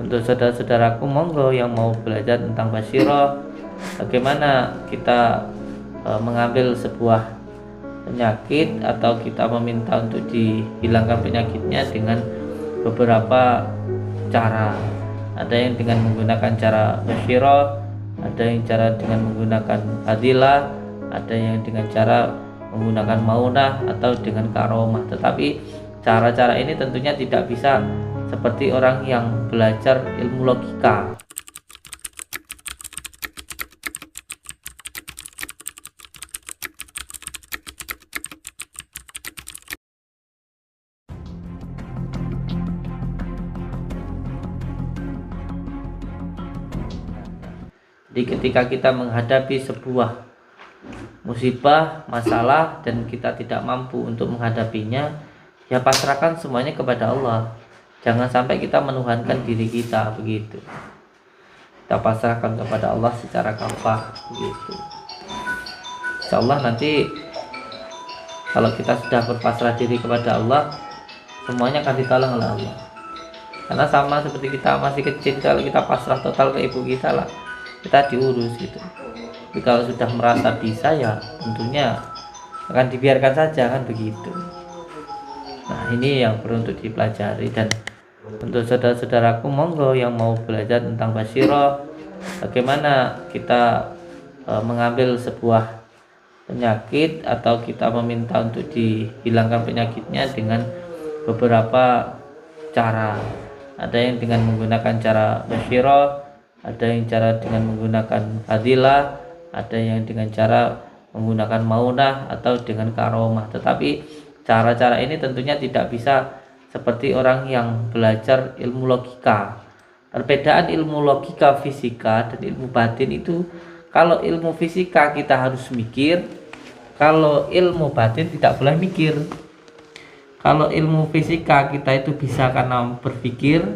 Untuk saudara-saudaraku, monggo yang mau belajar tentang Basyirah, bagaimana kita mengambil sebuah penyakit atau kita meminta untuk dihilangkan penyakitnya dengan beberapa cara. Ada yang dengan menggunakan cara Basyirah, ada yang cara dengan menggunakan fadilah, ada yang dengan cara menggunakan maunah atau dengan karomah. Tetapi cara-cara ini tentunya tidak bisa seperti orang yang belajar ilmu logika. Jadi ketika kita menghadapi sebuah musibah, masalah, dan kita tidak mampu untuk menghadapinya, ya pasrahkan semuanya kepada Allah. Jangan sampai kita menuhankan diri kita begitu. Kita pasrahkan kepada Allah secara kafah begitu. Insyaallah nanti kalau kita sudah berpasrah diri kepada Allah, semuanya akan ditolong oleh Allah. Karena sama seperti kita masih kecil, kalau kita pasrah total ke ibu kita lah, kita diurus gitu. Tapi kalau sudah merasa bisa, ya tentunya akan dibiarkan saja kan begitu. Nah, ini yang perlu untuk dipelajari. Dan untuk saudara-saudaraku, monggo yang mau belajar tentang Basyirah, bagaimana kita mengambil sebuah penyakit atau kita meminta untuk dihilangkan penyakitnya dengan beberapa cara. Ada yang dengan menggunakan cara Basyirah, ada yang cara dengan menggunakan fadilah, ada yang dengan cara menggunakan maunah atau dengan karomah. Tetapi cara-cara ini tentunya tidak bisa seperti orang yang belajar ilmu logika. Perbedaan ilmu logika fisika dan ilmu batin itu, kalau ilmu fisika kita harus mikir, kalau ilmu batin tidak boleh mikir. Kalau ilmu fisika kita itu bisa karena berpikir,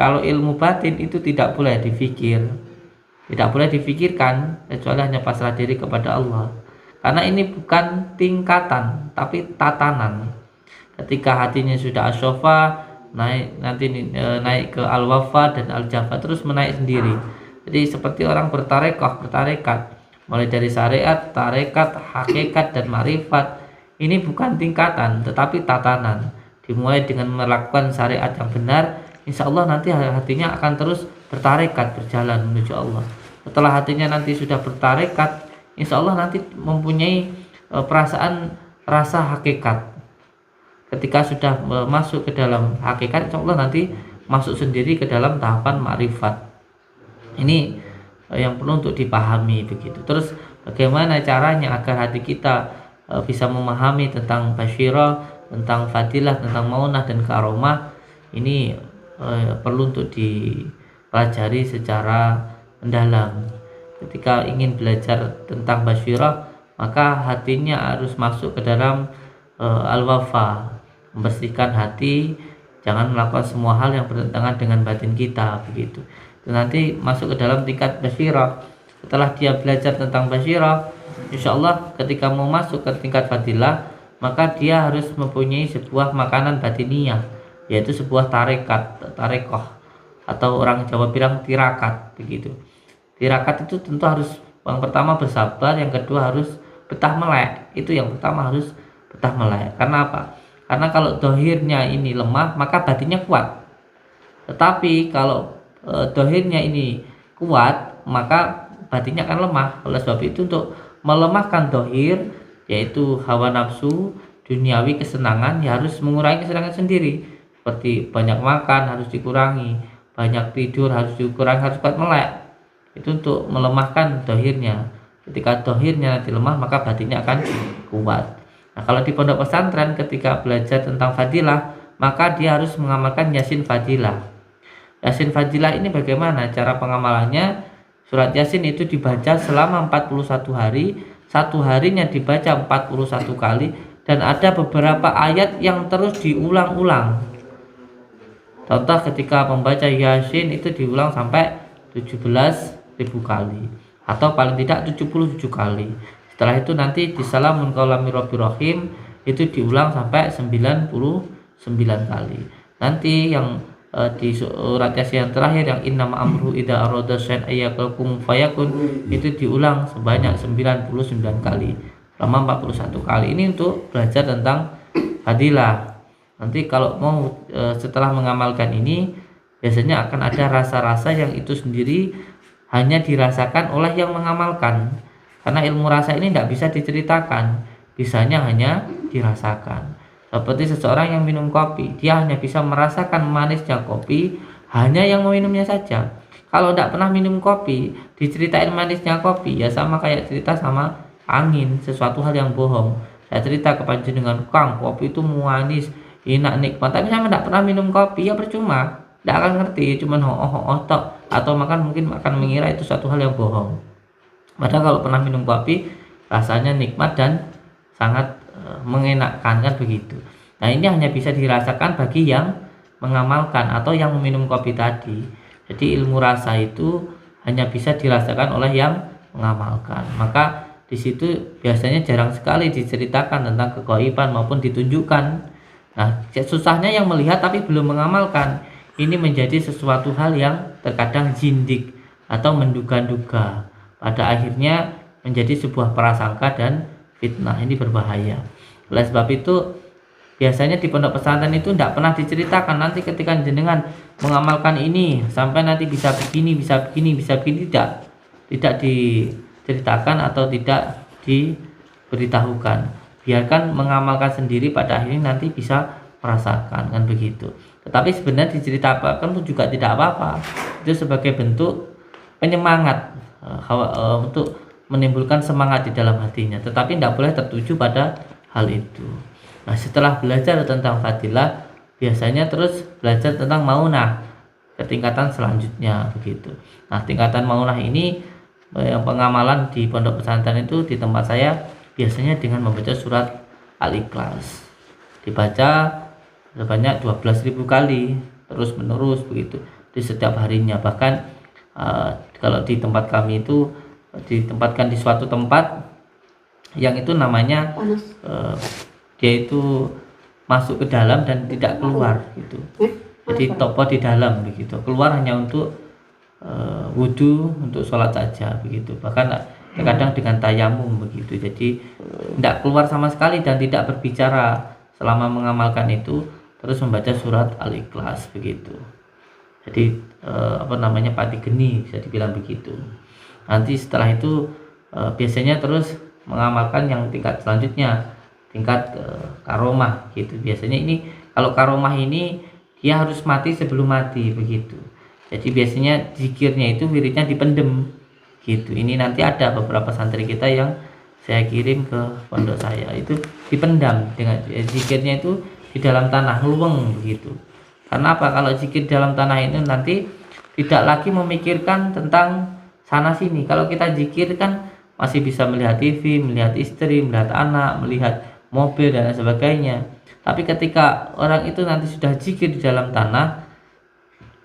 kalau ilmu batin itu tidak boleh dipikir, tidak boleh difikirkan, kecuali hanya pasrah diri kepada Allah. Karena ini bukan tingkatan, tapi tatanan. Ketika hatinya sudah asyofa, naik ke al-wafa dan al-jafa, terus menaik sendiri. Jadi seperti orang bertarekat, mulai dari syariat, tarekat, hakikat, dan marifat. Ini bukan tingkatan, tetapi tatanan. Dimulai dengan melakukan syariat yang benar, insya Allah nanti hatinya akan terus bertarekat, berjalan menuju Allah. Setelah hatinya nanti sudah bertarekat, insya Allah nanti mempunyai perasaan rasa hakikat. Ketika sudah masuk ke dalam hakikat, insya Allah nanti masuk sendiri ke dalam tahapan ma'rifat. Ini yang perlu untuk dipahami begitu. Terus bagaimana caranya agar hati kita bisa memahami tentang Basyirah, tentang fadilah, tentang maunah dan karomah. Ini perlu untuk dipelajari secara mendalam. Ketika ingin belajar tentang Basyirah, maka hatinya harus masuk ke dalam al-wafa, membersihkan hati, jangan melakukan semua hal yang bertentangan dengan batin kita begitu. Dan nanti masuk ke dalam tingkat Basyirah. Setelah dia belajar tentang Basyirah, insya Allah ketika mau masuk ke tingkat fadilah, maka dia harus mempunyai sebuah makanan batiniyah, yaitu sebuah tarekoh, atau orang Jawa bilang tirakat begitu. Tirakat itu tentu harus yang pertama bersabar, yang kedua harus betah melek. Itu yang pertama harus betah melek. Karena apa? Karena kalau dohirnya ini lemah, maka batinnya kuat. Tetapi kalau dohirnya ini kuat, maka batinnya akan lemah. Oleh sebab itu, untuk melemahkan dohir, yaitu hawa nafsu, duniawi, kesenangan, ya harus mengurangi kesenangan sendiri. Seperti banyak makan harus dikurangi, banyak tidur harus dikurangi, harus kuat melek. Itu untuk melemahkan dohirnya. Ketika dohirnya nanti lemah, maka batinnya akan kuat. Nah, kalau di pondok pesantren ketika belajar tentang fadilah, maka dia harus mengamalkan Yasin Fadilah. Yasin Fadilah ini bagaimana cara pengamalannya? Surat Yasin itu dibaca selama 41 hari, satu harinya dibaca 41 kali, dan ada beberapa ayat yang terus diulang-ulang. Contoh ketika membaca Yasin itu diulang sampai 17.000 kali, atau paling tidak 77 kali. Setelah itu nanti di Salamun Qaulam mir Rabbir Rahim itu diulang sampai 99 kali. Nanti yang di surat Yasin yang terakhir yang innama amruhu idza arada syai'an ayyakun fayakun, itu diulang sebanyak 99 kali selama 41 kali. Ini untuk belajar tentang fadilah. Nanti kalau mau setelah mengamalkan ini biasanya akan ada rasa-rasa yang itu sendiri hanya dirasakan oleh yang mengamalkan, karena ilmu rasa ini tidak bisa diceritakan, bisanya hanya dirasakan. Seperti seseorang yang minum kopi, dia hanya bisa merasakan manisnya kopi hanya yang meminumnya saja. Kalau tidak pernah minum kopi, diceritain manisnya kopi, ya sama kayak cerita sama angin, sesuatu hal yang bohong. Saya cerita ke panjenengan, Kang, kopi itu manis, enak, nikmat, tapi saya tidak pernah minum kopi, ya percuma, tidak akan ngerti, cuman ho tok, atau mungkin akan mengira itu suatu hal yang bohong. Padahal kalau pernah minum kopi, rasanya nikmat dan sangat mengenakkan, kan begitu. Nah, ini hanya bisa dirasakan bagi yang mengamalkan atau yang meminum kopi tadi. Jadi ilmu rasa itu hanya bisa dirasakan oleh yang mengamalkan. Maka di situ biasanya jarang sekali diceritakan tentang keghaiban maupun ditunjukkan. Nah, susahnya yang melihat tapi belum mengamalkan. Ini menjadi sesuatu hal yang terkadang jindik atau menduga-duga. Pada akhirnya menjadi sebuah prasangka dan fitnah. Ini berbahaya. Oleh sebab itu biasanya di pondok pesantren itu tidak pernah diceritakan nanti ketika jenengan mengamalkan ini sampai nanti bisa begini, tidak diceritakan atau tidak diberitahukan. Biarkan mengamalkan sendiri, pada akhirnya nanti bisa merasakan, kan begitu. Tetapi sebenarnya diceritakan pun juga tidak apa-apa. Itu sebagai bentuk penyemangat untuk menimbulkan semangat di dalam hatinya. Tetapi tidak boleh tertuju pada hal itu. Nah, setelah belajar tentang fadilah, biasanya terus belajar tentang maunah ke tingkatan selanjutnya begitu. Nah, tingkatan maunah ini yang pengamalan di pondok pesantren itu di tempat saya biasanya dengan membaca surat Al-Ikhlas. Dibaca sebanyak 12.000 kali terus menerus begitu di setiap harinya. Bahkan kalau di tempat kami itu ditempatkan di suatu tempat yang itu namanya dia itu masuk ke dalam dan tidak keluar gitu. Jadi topo di dalam begitu. Keluar hanya untuk wudhu, untuk sholat saja begitu. Bahkan terkadang dengan tayamum begitu. Jadi tidak keluar sama sekali dan tidak berbicara selama mengamalkan itu, terus membaca surat Al-Ikhlas begitu. Jadi pati geni bisa dibilang begitu. Nanti setelah itu biasanya terus mengamalkan yang tingkat selanjutnya, tingkat karomah gitu. Biasanya ini kalau karomah ini dia harus mati sebelum mati begitu. Jadi biasanya zikirnya itu wiridnya dipendem gitu. Ini nanti ada beberapa santri kita yang saya kirim ke pondok saya itu dipendam dengan zikirnya itu di dalam tanah luweng begitu. Karena apa? Kalau zikir dalam tanah ini nanti tidak lagi memikirkan tentang sana sini. Kalau kita zikir kan masih bisa melihat TV, melihat istri, melihat anak, melihat mobil dan sebagainya. Tapi ketika orang itu nanti sudah zikir di dalam tanah,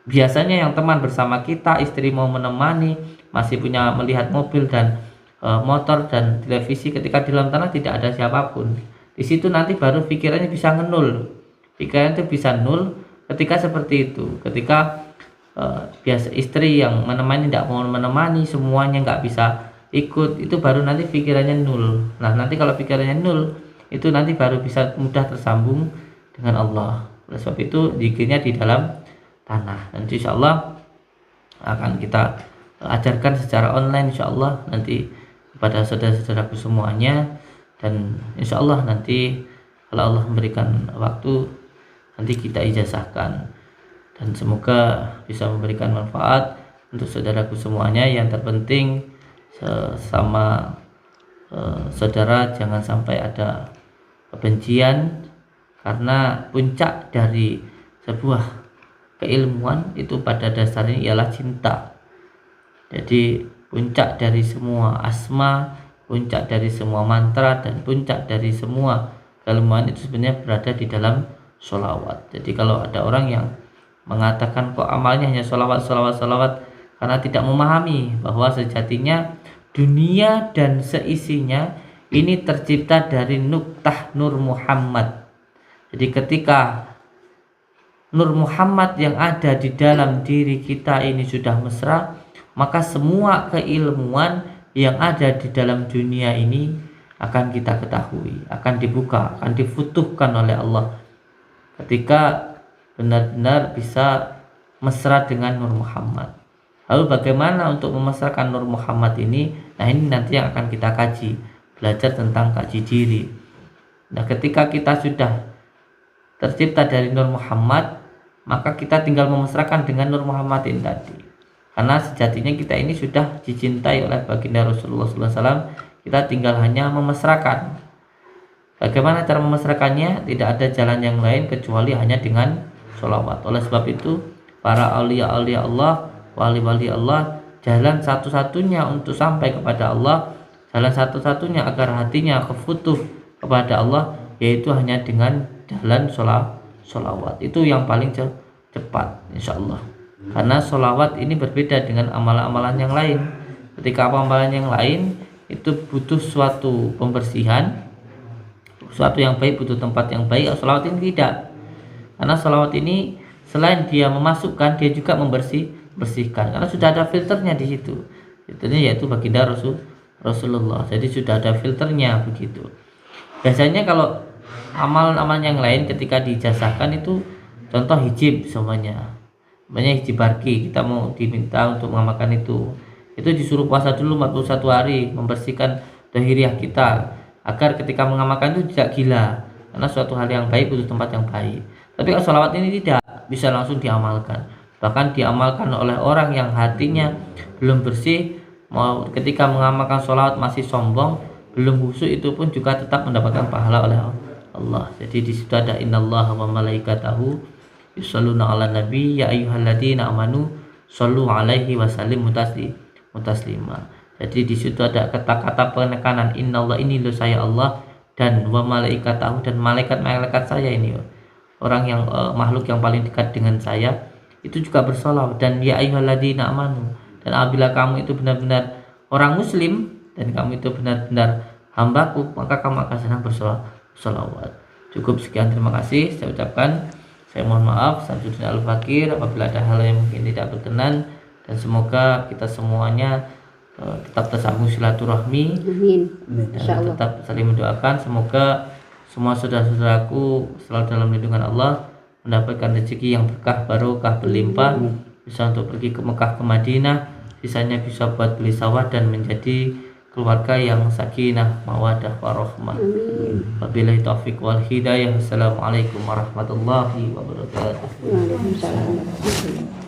biasanya yang teman bersama kita, istri mau menemani, masih punya melihat mobil dan motor dan televisi, ketika di dalam tanah tidak ada siapapun. Di situ nanti baru pikirannya bisa ngenul. Pikiran itu bisa nul ketika seperti itu. Ketika biasa istri yang menemani tidak mau menemani, semuanya nggak bisa ikut, itu baru nanti pikirannya nul. Nah, nanti kalau pikirannya nul, itu nanti baru bisa mudah tersambung dengan Allah. Oleh sebab itu zikirnya di dalam tanah. Dan insya Allah akan kita ajarkan secara online insya Allah nanti kepada saudara-saudaraku semuanya. Dan insya Allah nanti kalau Allah memberikan waktu nanti kita ijazahkan. Dan semoga bisa memberikan manfaat untuk saudaraku semuanya. Yang terpenting sama saudara jangan sampai ada kebencian, karena puncak dari sebuah keilmuan itu pada dasarnya ialah cinta. Jadi puncak dari semua asma, puncak dari semua mantra, dan puncak dari semua keilmuan itu sebenarnya berada di dalam sholawat. Jadi kalau ada orang yang mengatakan kok amalnya hanya sholawat karena tidak memahami bahwa sejatinya dunia dan seisinya ini tercipta dari nuktah Nur Muhammad. Jadi ketika Nur Muhammad yang ada di dalam diri kita ini sudah mesra, maka semua keilmuan yang ada di dalam dunia ini akan kita ketahui, akan dibuka, akan difutuhkan oleh Allah ketika benar-benar bisa mesra dengan Nur Muhammad. Lalu bagaimana untuk memesrakan Nur Muhammad ini? Nah, ini nanti yang akan kita kaji, belajar tentang kaji diri. Nah, ketika kita sudah tercipta dari Nur Muhammad, maka kita tinggal memesrakan dengan Nur Muhammad ini tadi. Karena sejatinya kita ini sudah dicintai oleh baginda Rasulullah SAW, kita tinggal hanya memesrakan. Bagaimana cara memesrakannya? Tidak ada jalan yang lain kecuali hanya dengan sholawat. Oleh sebab itu, para aulia-aulia Allah, wali-wali Allah, jalan satu-satunya untuk sampai kepada Allah, jalan satu-satunya agar hatinya kefutuh kepada Allah, yaitu hanya dengan jalan sholawat. Itu yang paling cepat, insya Allah. Karena sholawat ini berbeda dengan amalan-amalan yang lain. Ketika amalan yang lain itu butuh suatu pembersihan, suatu yang baik, butuh tempat yang baik. Sholawat ini tidak. Karena sholawat ini selain dia memasukkan, dia juga membersihkan. Karena sudah ada filternya di situ. Filternya yaitu baginda Rasulullah. Jadi sudah ada filternya begitu. Biasanya kalau amalan-amalan yang lain ketika dijazahkan itu, contoh hijab semuanya. Banyak hijab barki, kita mau diminta untuk mengamalkan itu disuruh puasa dulu 41 hari, membersihkan dohiriyah kita, agar ketika mengamalkan itu tidak gila. Karena suatu hal yang baik butuh tempat yang baik. Tapi kalau sholawat ini tidak bisa langsung diamalkan. Bahkan diamalkan oleh orang yang hatinya belum bersih, mau ketika mengamalkan sholawat masih sombong, belum khusyuk, itu pun juga tetap mendapatkan pahala oleh Allah. Jadi di situ ada innallaha wa malaikatahu yusholluna 'alan nabi ya ayyuhalladzina amanu shollu 'alaihi wa sallimu taslima. Jadi di situ ada kata-kata penekanan innallah, ini loh saya Allah, dan wa malaikatahu, dan malaikat-malaikat saya ini, orang yang makhluk yang paling dekat dengan saya itu juga bersolawat. Dan ya ayyuhalladzina amanu, dan apabila kamu itu benar-benar orang muslim dan kamu itu benar-benar hambaku, maka kamu akan senang bersolawat. Cukup sekian, terima kasih saya ucapkan. Saya mohon maaf Samsudin Al-Fakir apabila ada hal yang mungkin tidak berkenan, dan semoga kita semuanya tetap tersambung silaturahmi. Amin. Dan tetap saling mendoakan, semoga semua saudara-saudaraku selalu dalam lindungan Allah, mendapatkan rezeki yang berkah, barokah, berlimpah, bisa untuk pergi ke Mekah, ke Madinah, sisanya bisa buat beli sawah dan menjadi keluarga yang sakinah, mawadah, warahmah. Wabillahi taufiq wal hidayah. Assalamualaikum warahmatullahi wabarakatuh. Waalaikumsalam.